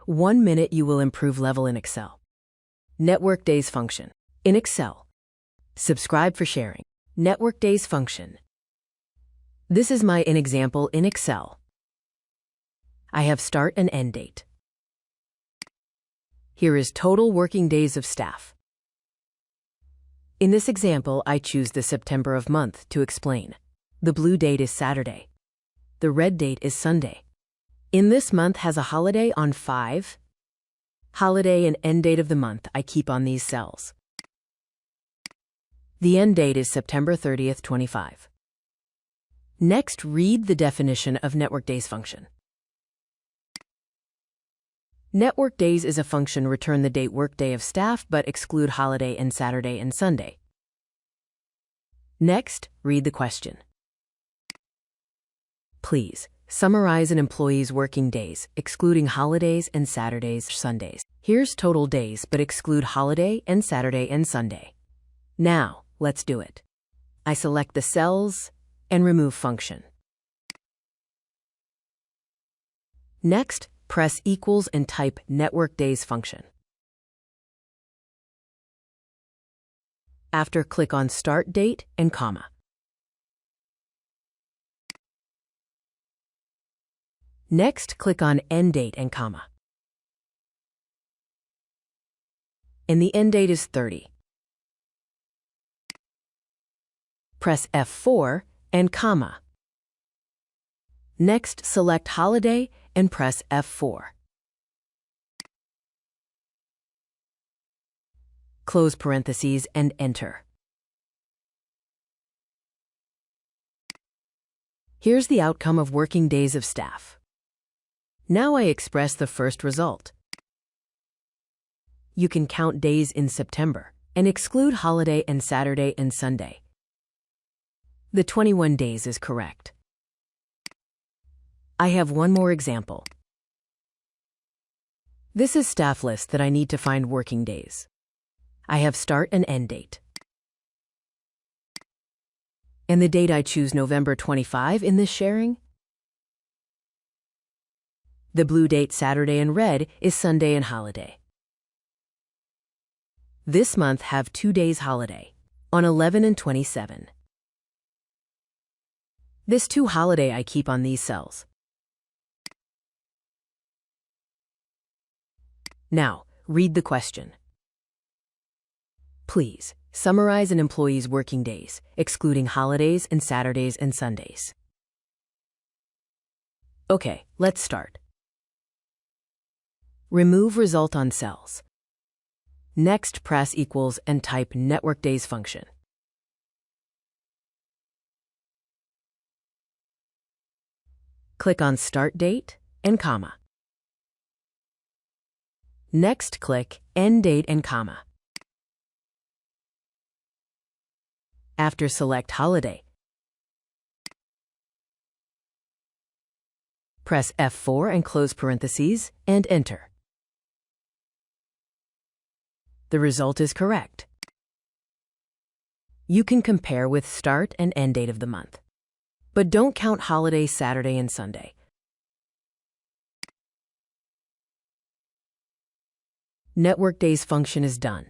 1 minute you will improve level in Excel. Networkdays Function. In Excel. Subscribe for sharing. Networkdays Function. This is my example in Excel. I have start and end date. Here is total working days of staff. In this example, I choose the September of month to explain. The blue date is Saturday. The red date is Sunday. In this month has a holiday on 5. Holiday and end date of the month I keep on these cells. The end date is September 30th, 25. Next, read the definition of Networkdays function. Networkdays is a function return the date workday of staff but exclude holiday and Saturday and Sunday. Next, read the question. Please summarize an employee's working days, excluding holidays and Saturdays, Sundays. Here's total days but exclude holiday and Saturday and Sunday. Now, let's do it. I select the cells and remove function. Next, press equals and type Networkdays function. After, click on start date and comma. Next, click on end date and comma. And the end date is 30. Press F4 and comma. Next, select holiday and press F4. Close parentheses and enter. Here's the outcome of working days of staff. Now I express the first result. You can count days in September and exclude holiday and Saturday and Sunday. The 21 days is correct. I have one more example. This is staff list that I need to find working days. I have start and end date. And the date I choose November 25 in this sharing. The blue date Saturday and red is Sunday and holiday. This month have 2 days holiday, on 11 and 27. This 2 holiday I keep on these cells. Now, read the question. Please, summarize an employee's working days, excluding holidays and Saturdays and Sundays. Okay, let's start. Remove result on cells. Next, press equals and type Networkdays function. Click on start date and comma. Next, click end date and comma. After, select holiday. Press F4 and close parentheses and enter. The result is correct. You can compare with start and end date of the month. But don't count holiday, Saturday, and Sunday. Networkdays function is done.